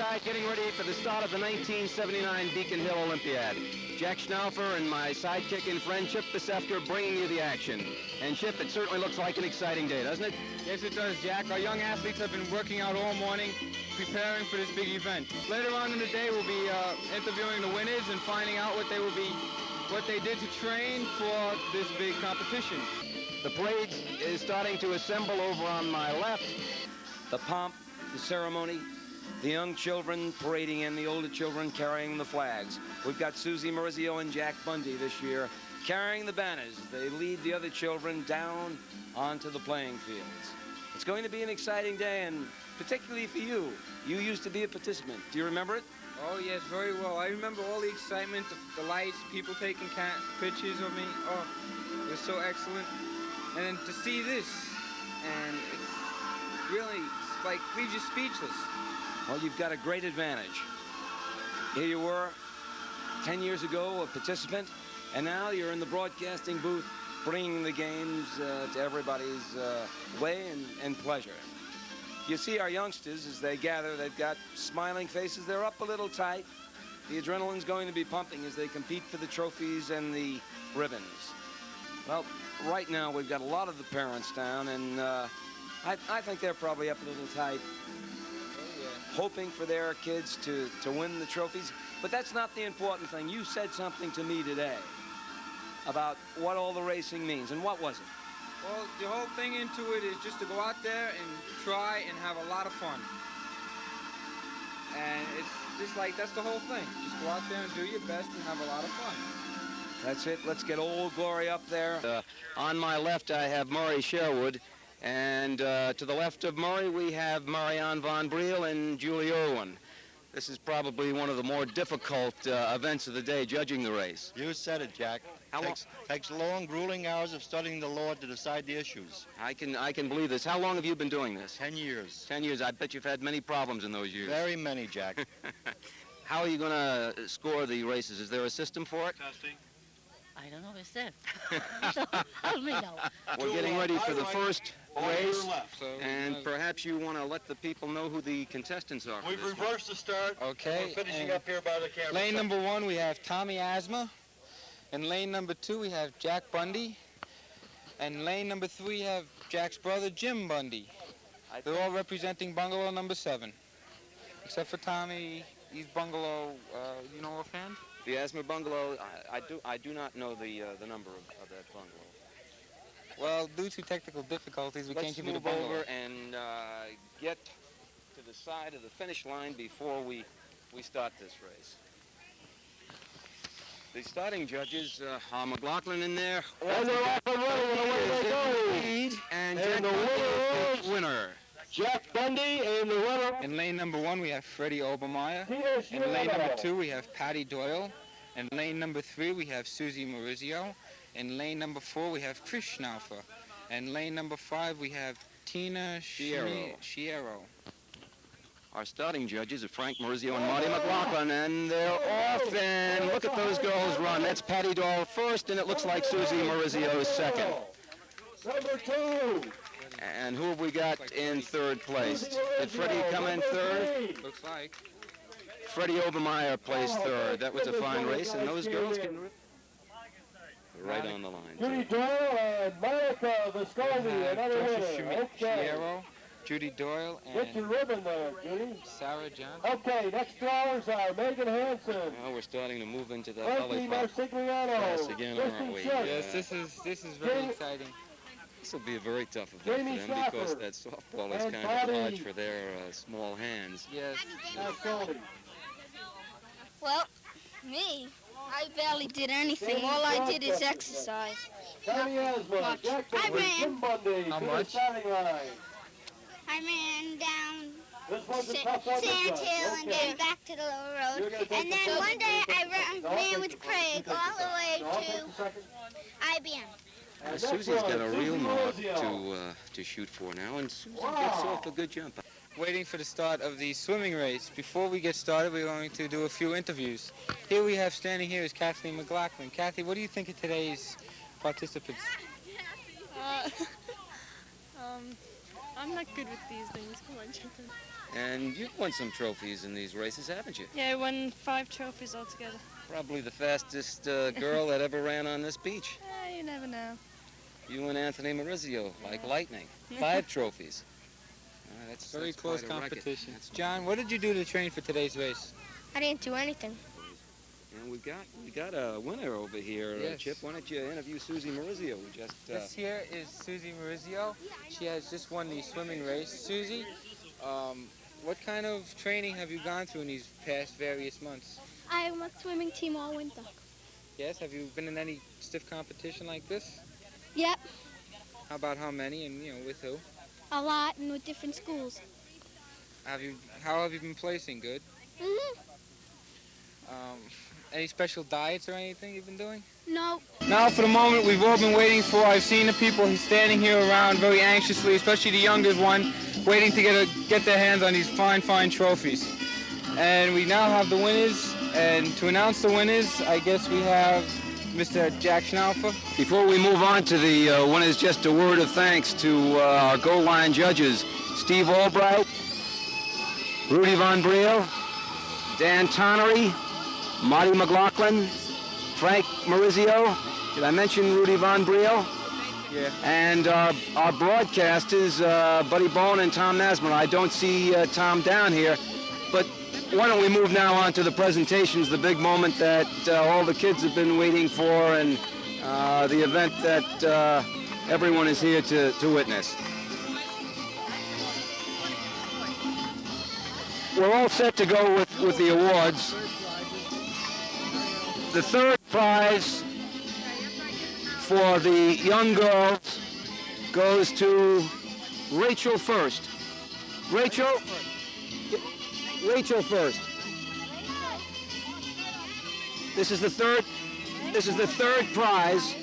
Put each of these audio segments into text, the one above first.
track getting ready for the start of the 1979 Beacon Hill Olympiad. Jack Schnaufer and my sidekick and friend Chip Bicefker bringing you the action. And Chip, it certainly looks like an exciting day, doesn't it? Yes, it does, Jack. Our young athletes have been working out all morning, preparing for this big event. Later on in the day, we'll be interviewing the winners and finding out what they did to train for this big competition. The parade is starting to assemble over on my left. The pomp, the ceremony, the young children parading in, the older children carrying the flags. We've got Susie Maurizio and Jack Bundy this year carrying the banners. They lead the other children down onto the playing fields. It's going to be an exciting day, and particularly for you. You used to be a participant. Do you remember it? Oh, yes, very well. I remember all the excitement, the lights, people taking pictures of me. Oh, it was so excellent. And then to see this, and it's really, like, leaves you speechless. Well, you've got a great advantage. Here you were 10 years ago, a participant, and now you're in the broadcasting booth bringing the games to everybody's way and pleasure. You see our youngsters as they gather, they've got smiling faces. They're up a little tight. The adrenaline's going to be pumping as they compete for the trophies and the ribbons. Well, right now we've got a lot of the parents down, and I think they're probably up a little tight, hoping for their kids to win the trophies. But that's not the important thing. You said something to me today about what all the racing means, and what was it? Well, the whole thing into it is just to go out there and try and have a lot of fun. And it's just like, that's the whole thing. Just go out there and do your best and have a lot of fun. That's it. Let's get old Glory up there. On my left, I have Murray Sherwood. And to the left of Murray, we have Marianne Von Briel and Julie Irwin. This is probably one of the more difficult events of the day, judging the race. You said it, Jack. Takes long, grueling hours of studying the law to decide the issues. I can believe this. How long have you been doing this? 10 years. 10 years. I bet you've had many problems in those years. Very many, Jack. How are you going to score the races? Is there a system for it? Testing. I don't know what it said. Help me now. We're getting ready for the first race, and perhaps you want to let the people know who the contestants are. We've reversed the start. Okay. We're finishing up here by the camera. Lane number 1, we have Tommy Asma. In lane number 2, we have Jack Bundy. And lane number 3, we have Jack's brother, Jim Bundy. They're all representing bungalow number 7. Except for Tommy, he's bungalow, you know, offhand? The Asthma Bungalow, I do not know the number of that bungalow. Well, due to technical difficulties, we can't give you the bungalow. Let's move over and get to the side of the finish line before we start this race. The starting judges are McLaughlin in there. And they're off and running, and away they go. And the winner is winner. Jack Bundy, and the runner. In lane number 1, we have Freddie Obermeyer. Here's In lane number 2, we have Patty Doyle. In lane number 3, we have Susie Maurizio. In lane number 4, we have Chris Schnaufer. And lane number 5, we have Tina Schiero. Our starting judges are Frank Maurizio and Marty McLaughlin, and they're off, and look at those girls run. That's Patty Doyle first, and it looks like Susie Maurizio second. Number 2. And who have we got in third place? Did Freddie come in third? Looks like. Freddie Obermeyer placed third. That was a fine race, and those girls can right on the line. Judy Doyle and Monica Visconti, another winner. Schiero, Judy Doyle, Get your and ribbon there, Judy. Sarah Johnson. Okay, next drawers are Megan Hansen, Now we're starting to move into the Frankie lollipop. Marsigliano, Yes, again, aren't Kristen we? Schick, Yes, this is very exciting. This will be a very tough event Jamie for them because Schaffer that softball is and kind of Bobby. large for their small hands. Yes. Mascoli. Well, me, I barely did anything. All I did is exercise. Tommy Asma, Much. Jack I Bundy, ran. Jim Bundy, How to the much? starting line. I ran down This was a tough one to Sand judge. Hill and Okay. then back to the lower You're road. gonna take And the then second. one day I No, I'll ran take with the- Craig you take all the way No, I'll take to the second. IBM. And next Susie's one, got a Susie real mark Maurizio. to shoot for now, and Susie Wow. gets off a good jump. Waiting for the start of the swimming race. Before we get started, we're going to do a few interviews. Here we have, standing here, is Kathleen McLaughlin. Kathy, what do you think of today's participants? I'm not good with these things. Come on, Jensen. And you've won some trophies in these races, haven't you? Yeah, I won 5 trophies altogether. Probably the fastest girl that ever ran on this beach. You never know. You and Anthony Maurizio, like lightning. 5 trophies. That's Very that's close quite a record. competition. That's- John, what did you do to train for today's race? I didn't do anything. And we got a winner over here, Yes. Chip. Why don't you interview Susie Maurizio? We just This here is Susie Maurizio. She has just won the swimming race. Susie, what kind of training have you gone through in these past various months? I'm a swimming team all winter. Yes, have you been in any stiff competition like this? Yep, How about how many and, with who? a lot and with different schools. How have you been placing? Good? Mm-hmm. Any special diets or anything you've been doing? No. Now for the moment we've all been waiting for. I've seen the people standing here around very anxiously, especially the youngest one, waiting to get their hands on these fine, fine trophies. And we now have the winners, and to announce the winners, I guess we have Mr. Jack Schnaufer. Before we move on to the winners, just a word of thanks to our goal line judges, Steve Albright, Rudy Von Briel, Dan Tonnery, Marty McLaughlin, Frank Maurizio. Did I mention Rudy Von Briel? Yeah. And our broadcasters, Buddy Bone and Tom Nasman. I don't see Tom down here, but why don't we move now on to the presentations, the big moment that all the kids have been waiting for, and the event that everyone is here to witness. We're all set to go with the awards. The third prize for the young girls goes to Rachel first. Rachel first. This is the third prize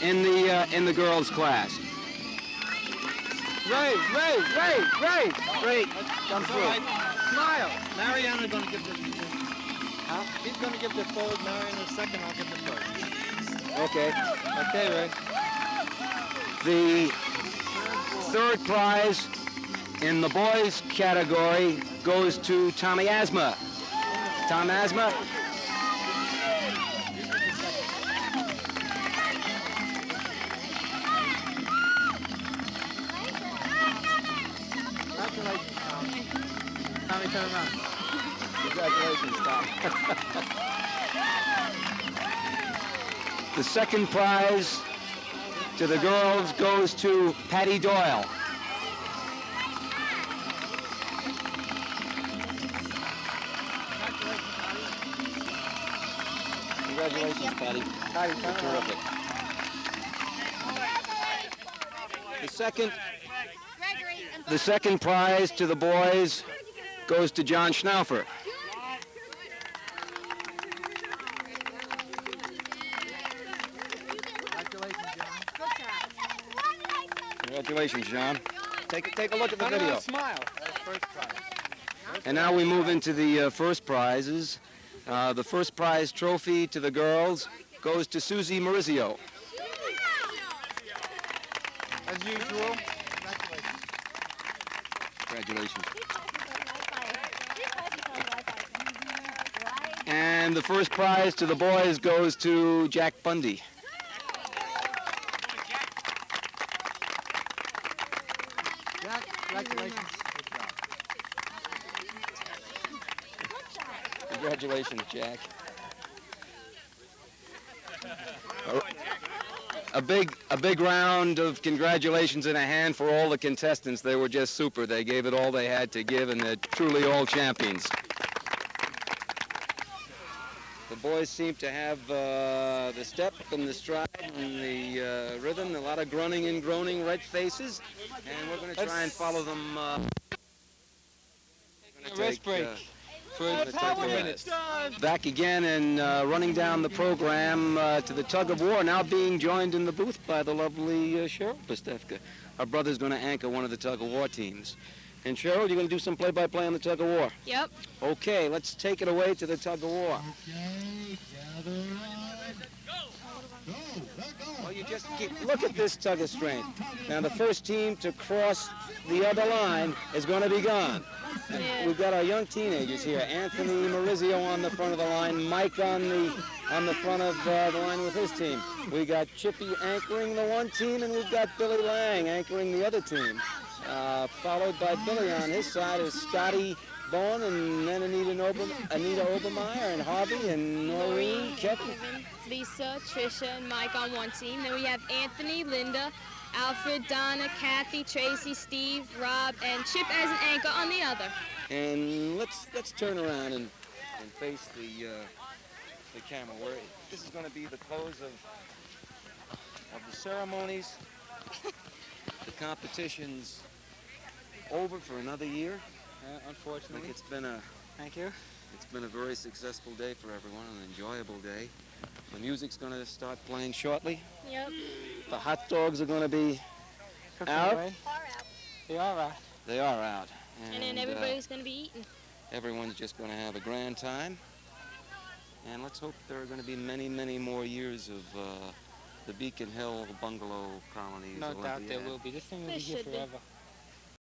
in the girls class. Ray, come through. Smile. Mariana's going to give the... He's going to give the third, Mariana the second, I'll give the first. Okay. Okay, Ray. The third prize in the boys category goes to Tommy Asma. Tom Asma. Tommy, turn around. Congratulations, Tom. The second prize to the girls goes to Patty Doyle. Congratulations, Patty. Patty, turn around. Terrific. The second prize to the boys goes to John Schnaufer. Congratulations, John. Take a look at the video. Smile. First prize. And now we move into the first prizes. The first prize trophy to the girls goes to Susie Maurizio. As usual. Congratulations. And the first prize to the boys goes to Jack Bundy. Congratulations. Congratulations, Jack. A big round of congratulations and a hand for all the contestants. They were just super. They gave it all they had to give, and they're truly all champions. The boys seem to have the step and the stride and the rhythm, a lot of grunting and groaning, red faces, and we're going to try and follow them. A rest break for a couple of minutes. Back again and running down the program to the tug of war, now being joined in the booth by the lovely Cheryl Pastefka. Our brother's going to anchor one of the tug of war teams. And Cheryl, you're going to do some play-by-play on the tug of war? Yep. Okay, let's take it away to the tug of war. Okay, gather on. Go, let go. Well, you just look at this tug of strength. Now the first team to cross the other line is going to be gone. Yeah. We've got our young teenagers here. Anthony Marizio on the front of the line, Mike on the front of the line with his team. We got Chippy anchoring the one team, and we've got Billy Lang anchoring the other team. Followed by Billy on his side is Scotty Bowen, and then Anita Obermeyer, and Harvey, and Noreen, Kevin. Lisa, Trisha, and Mike on one team. Then we have Anthony, Linda, Alfred, Donna, Kathy, Tracy, Steve, Rob, and Chip as an anchor on the other. And let's turn around and face the camera. Where this is going to be the close of the ceremonies. The competition's over for another year. Unfortunately. It's been a Thank you. It's been a very successful day for everyone, an enjoyable day. The music's going to start playing shortly. Yep. The hot dogs are going to be Cooking out. away. They are out. They are out. And then everybody's going to be eating. Everyone's just going to have a grand time. And let's hope there are going to be many, many more years of the Beacon Hill Bungalow Colonies No doubt there Olympiad. will be. This thing will There be here should be. forever.